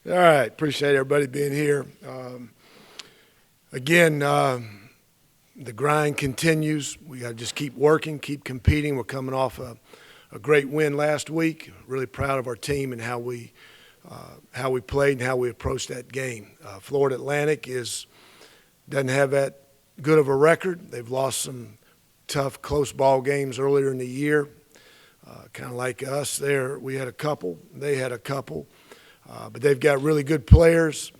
All right, appreciate everybody being here. Again, the grind continues. We got to just keep working, keep competing. We're coming off a great win last week. Really proud of our team and how we played and how we approached that game. Florida Atlantic doesn't have that good of a record. They've lost some tough, close ball games earlier in the year. Kind of like us there, we had a couple. They had a couple. But they've got really good players,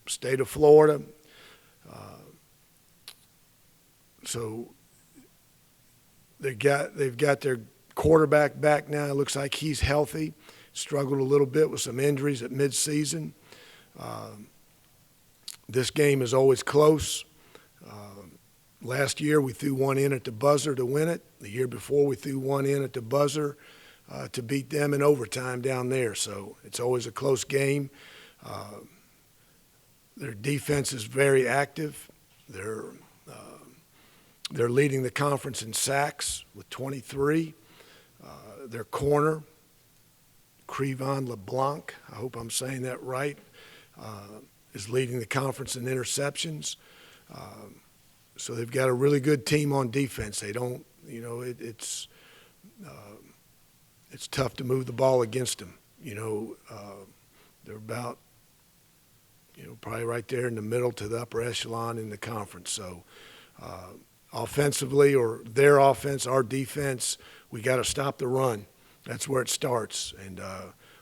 state of Florida. So they've got their quarterback back now. It looks like he's healthy. Struggled a little bit with some injuries at midseason. This game is always close. Last year we threw one in at the buzzer to win it. The year before we threw one in at the buzzer to beat them in overtime down there. So it's always a close game. Their defense is very active. They're leading the conference in sacks with 23. Their corner, Crevon LeBlanc, I hope I'm saying that right, is leading the conference in interceptions. So they've got a really good team on defense. They don't, it's tough to move the ball against them. They're about, probably right there in the middle to the upper echelon in the conference. So offensively, or their offense, our defense, we got to stop the run. That's where it starts. And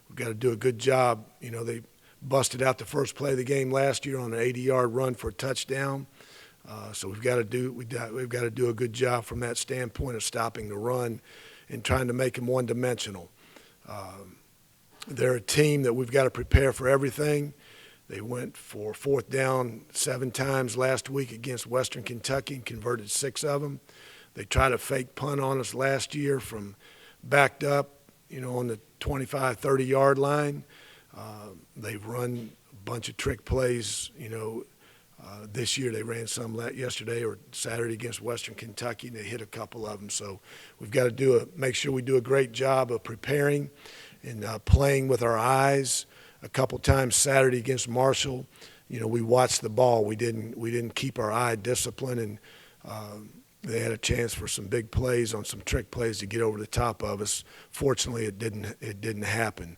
we've got to do a good job. They busted out the first play of the game last year on an 80-yard run for a touchdown. So we've got to do a good job from that standpoint of stopping the run and trying to make them one-dimensional. They're a team that we've got to prepare for everything. They went for fourth down 7 times last week against Western Kentucky and converted 6 of them. They tried a fake punt on us last year from backed up, on the 25, 30-yard line. They've run a bunch of trick plays, this year. They ran some yesterday or Saturday against Western Kentucky, and they hit a couple of them. So we've got to make sure we do a great job of preparing and playing with our eyes. A couple times Saturday against Marshall, we watched the ball. We didn't keep our eye disciplined, and they had a chance for some big plays on some trick plays to get over the top of us. Fortunately, it didn't happen.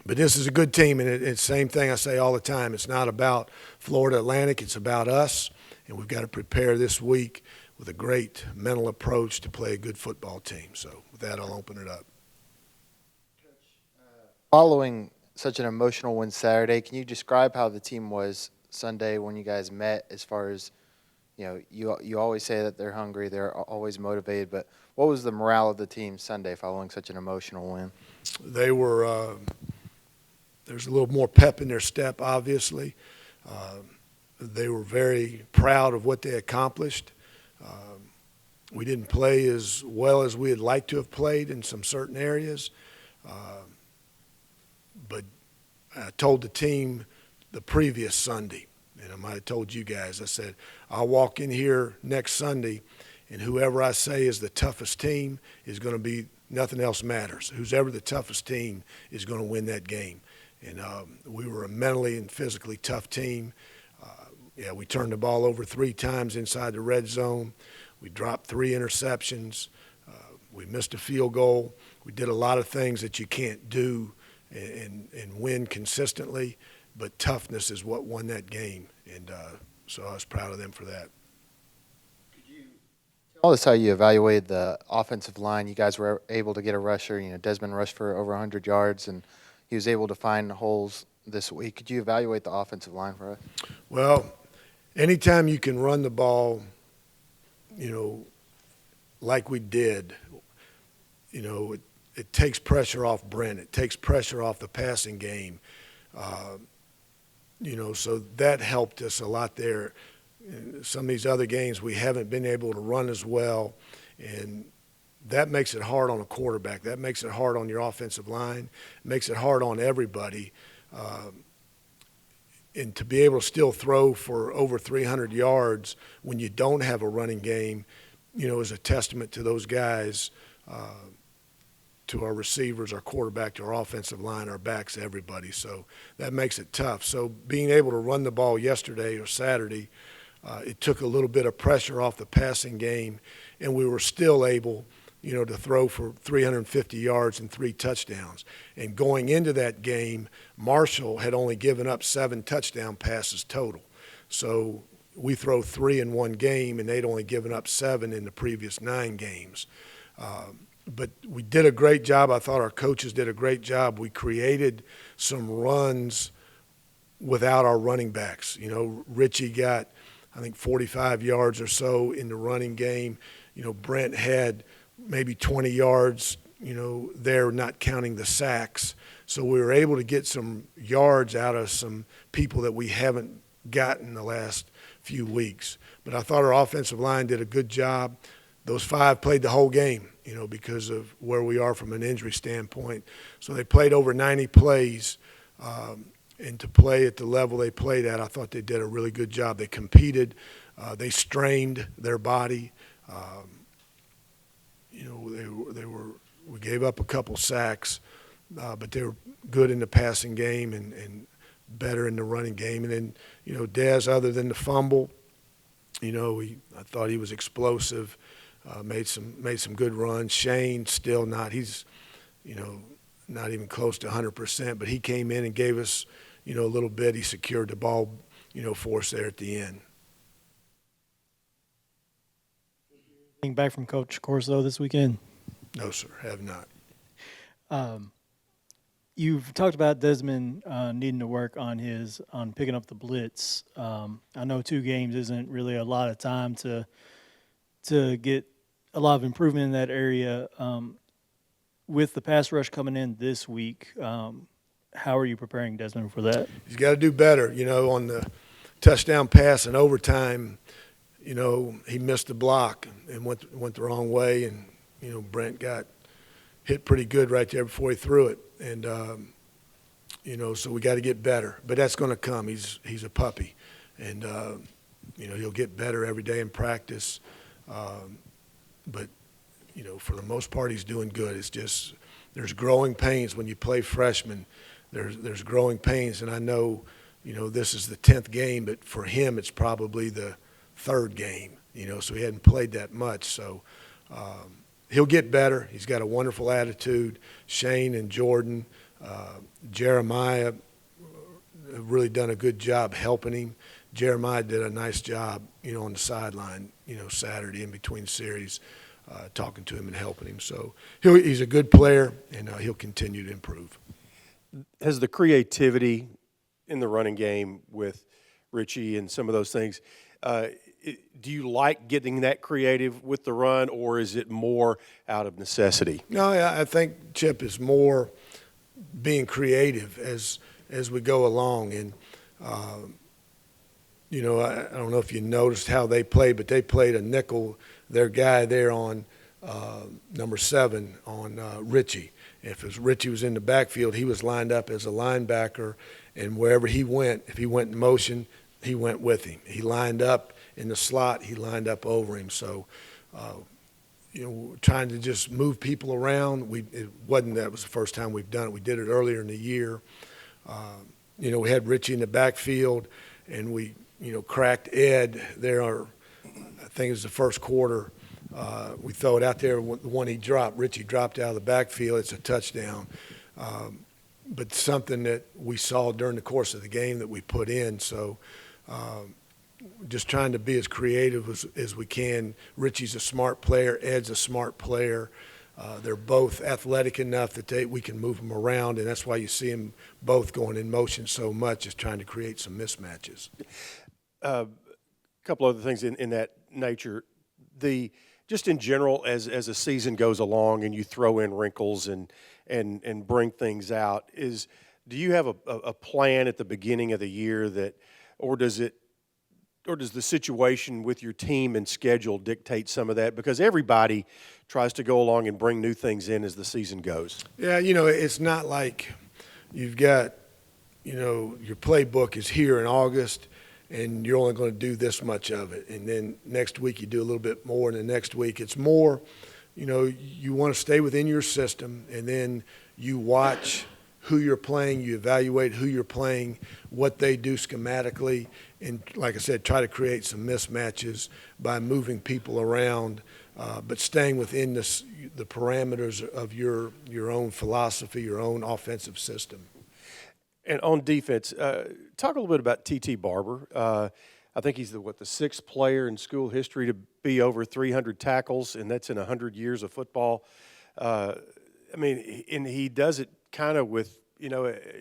But this is a good team, and it's the same thing I say all the time. It's not about Florida Atlantic. It's about us, and we've got to prepare this week with a great mental approach to play a good football team. So with that, I'll open it up. Following such an emotional win Saturday, can you describe how the team was Sunday when you guys met, as far as, you always say that they're hungry, they're always motivated, but what was the morale of the team Sunday following such an emotional win? They were there's a little more pep in their step, obviously. They were very proud of what they accomplished. We didn't play as well as we would like to have played in some certain areas. But I told the team the previous Sunday, and I might have told you guys, I said, I'll walk in here next Sunday, and whoever I say is the toughest team is going to be, nothing else matters. Who's ever the toughest team is going to win that game. And we were a mentally and physically tough team. We turned the ball over 3 times inside the red zone. We dropped 3 interceptions. We missed a field goal. We did a lot of things that you can't do and win consistently, but toughness is what won that game. And so I was proud of them for that. Tell us how you evaluated the offensive line. You guys were able to get a rusher. Desmond rushed for over 100 yards, and he was able to find holes this week. Could you evaluate the offensive line for us? Well, anytime you can run the ball, like we did, it takes pressure off Brent. It takes pressure off the passing game. So that helped us a lot there. In some of these other games, we haven't been able to run as well, and that makes it hard on a quarterback. That makes it hard on your offensive line. It makes it hard on everybody. And to be able to still throw for over 300 yards when you don't have a running game, is a testament to those guys. to our receivers, our quarterback, to our offensive line, our backs, everybody. So that makes it tough. So being able to run the ball yesterday or Saturday, it took a little bit of pressure off the passing game, and we were still able, to throw for 350 yards and 3 touchdowns. And going into that game, Marshall had only given up 7 touchdown passes total. So we throw 3 in one game, and they'd only given up 7 in the previous 9 games. But we did a great job. I thought our coaches did a great job. We created some runs without our running backs. Richie got, I think, 45 yards or so in the running game. Brent had maybe 20 yards, there, not counting the sacks. So we were able to get some yards out of some people that we haven't gotten the last few weeks. But I thought our offensive line did a good job. Those 5 played the whole game, because of where we are from an injury standpoint. So they played over 90 plays, and to play at the level they played at, I thought they did a really good job. They competed. They strained their body. We gave up a couple sacks, but they were good in the passing game and better in the running game. And then, Dez, other than the fumble, I thought he was explosive, made some good runs. Shane still not, he's, not even close to 100%, but he came in and gave us, a little bit. He secured the ball, for us there at the end. Back from Coach Corso this weekend? No, sir, have not. You've talked about Desmond needing to work on picking up the blitz. I know 2 games isn't really a lot of time to get a lot of improvement in that area. With the pass rush coming in this week, how are you preparing Desmond for that? He's got to do better. On the touchdown pass in overtime, he missed the block and went the wrong way, and Brent got hit pretty good right there before he threw it, and so we got to get better. But that's going to come. He's a puppy, and he'll get better every day in practice. But for the most part, he's doing good. It's just there's growing pains when you play freshman. There's growing pains, and I know this is the 10th game, but for him it's probably the 3rd game, so he hadn't played that much. So he'll get better. He's got a wonderful attitude. Shane and Jordan, Jeremiah have really done a good job helping him. Jeremiah did a nice job, on the sideline, Saturday in between series, talking to him and helping him. So he's a good player, and he'll continue to improve. Has the creativity in the running game with Richie and some of those things, do you like getting that creative with the run, or is it more out of necessity? No, I think Chip is more being creative as we go along. And, I don't know if you noticed how they played, but they played a nickel, their guy there on number 7 on Richie. If Richie was in the backfield, he was lined up as a linebacker, and wherever he went, if he went in motion, he went with him. He lined up in the slot, he lined up over him. So, trying to just move people around. That was the first time we've done it. We did it earlier in the year. We had Richie in the backfield, and we, cracked Ed there. I think it was the first quarter. We throw it out there. The one he dropped, Richie dropped out of the backfield. It's a touchdown. But something that we saw during the course of the game that we put in. So just trying to be as creative as we can. Richie's a smart player. Ed's a smart player. They're both athletic enough that we can move them around, and that's why you see them both going in motion so much, is trying to create some mismatches. A couple other things in that nature. Just in general, as a season goes along and you throw in wrinkles and bring things out, do you have a plan at the beginning of the year or does the situation with your team and schedule dictate some of that? Because everybody tries to go along and bring new things in as the season goes. Yeah, it's not like you've got, your playbook is here in August and you're only going to do this much of it. And then next week you do a little bit more, and the next week it's more you want to stay within your system, and then you watch who you're playing, you evaluate who you're playing, what they do schematically, and like I said, try to create some mismatches by moving people around, but staying within the parameters of your own philosophy, your own offensive system. And on defense, talk a little bit about T.T. Barber. I think he's the sixth player in school history to be over 300 tackles, and that's in 100 years of football. And he does it kind of with,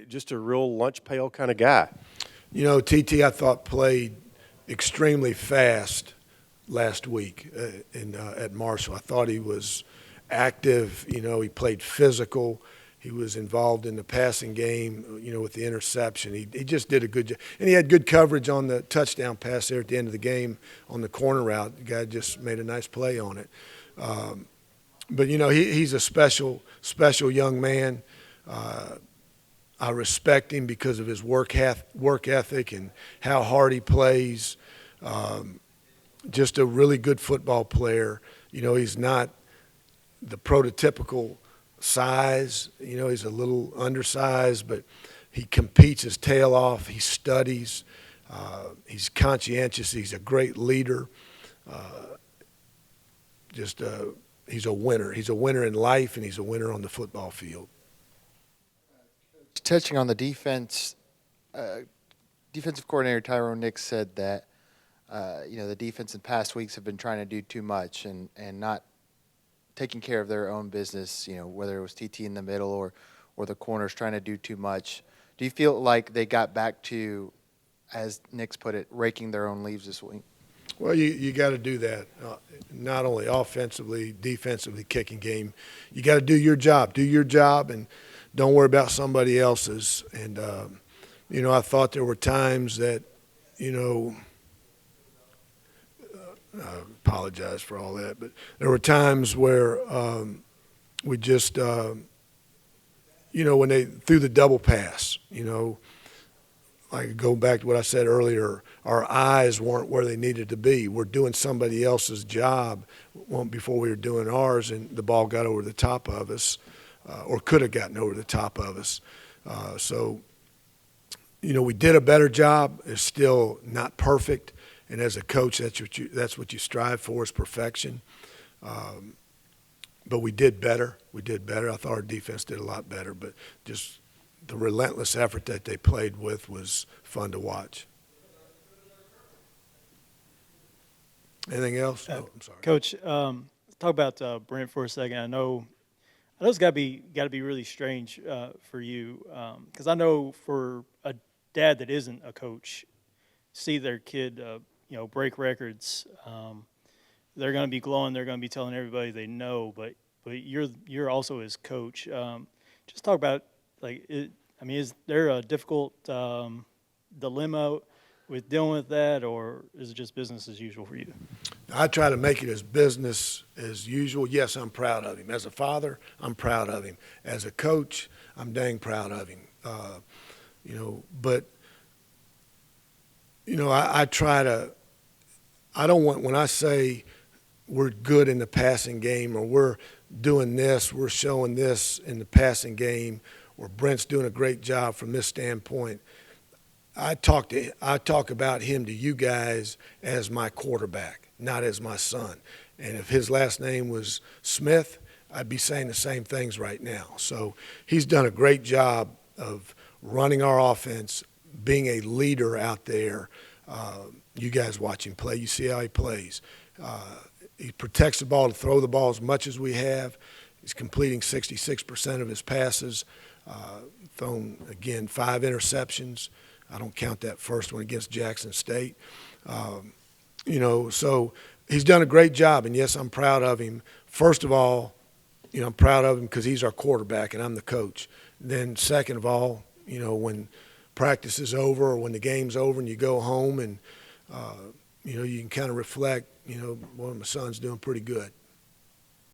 just a real lunch pail kind of guy. TT, I thought, played extremely fast last week at Marshall. I thought he was active. He played physical. He was involved in the passing game, with the interception. He just did a good job. And he had good coverage on the touchdown pass there at the end of the game on the corner route. The guy just made a nice play on it. But he's a special young man. I respect him because of his work ethic and how hard he plays. Just a really good football player. He's not the prototypical size. He's a little undersized, but he competes his tail off. He studies. He's conscientious. He's a great leader. He's a winner. He's a winner in life, and he's a winner on the football field. Touching on the defense, defensive coordinator Tyrone Nix said that the defense in past weeks have been trying to do too much and not taking care of their own business, whether it was TT in the middle or the corners trying to do too much. Do you feel like they got back to, as Nix put it, raking their own leaves this week? Well, you got to do that, not only offensively, defensively, kicking game. You got to do your job. Do your job, and don't worry about somebody else's. And, I thought there were times that, I apologize for all that, but there were times where we just, when they threw the double pass, like go back to what I said earlier, our eyes weren't where they needed to be. We're doing somebody else's job before we were doing ours, and the ball got over the top of us, or could have gotten over the top of us. So, we did a better job. It's still not perfect. And as a coach, that's what you strive for, is perfection. But we did better. I thought our defense did a lot better. But just the relentless effort that they played with was fun to watch. Anything else? No, I'm sorry. Coach, talk about Brent for a second. I know it's got to be really strange for you, because I know for a dad that isn't a coach, see their kid break records, they're going to be glowing. They're going to be telling everybody they know. But you're also his coach. Just talk about is there a difficult dilemma with dealing with that, or is it just business as usual for you? I try to make it as business as usual. Yes, I'm proud of him. As a father, I'm proud of him. As a coach, I'm dang proud of him. But I try to. I don't want, when I say we're good in the passing game, or we're doing this, we're showing this in the passing game, or Brent's doing a great job from this standpoint, I talk about him to you guys as my quarterback, not as my son. And if his last name was Smith, I'd be saying the same things right now. So he's done a great job of running our offense, being a leader out there. You guys watch him play. You see how he plays. He protects the ball to throw the ball as much as we have. He's completing 66% of his passes. Thrown, again, 5 interceptions. I don't count that first one against Jackson State. So he's done a great job, and yes, I'm proud of him. First of all, I'm proud of him because he's our quarterback and I'm the coach. Then second of all, when practice is over or when the game's over and you go home and, you can kind of reflect, well, my son's doing pretty good.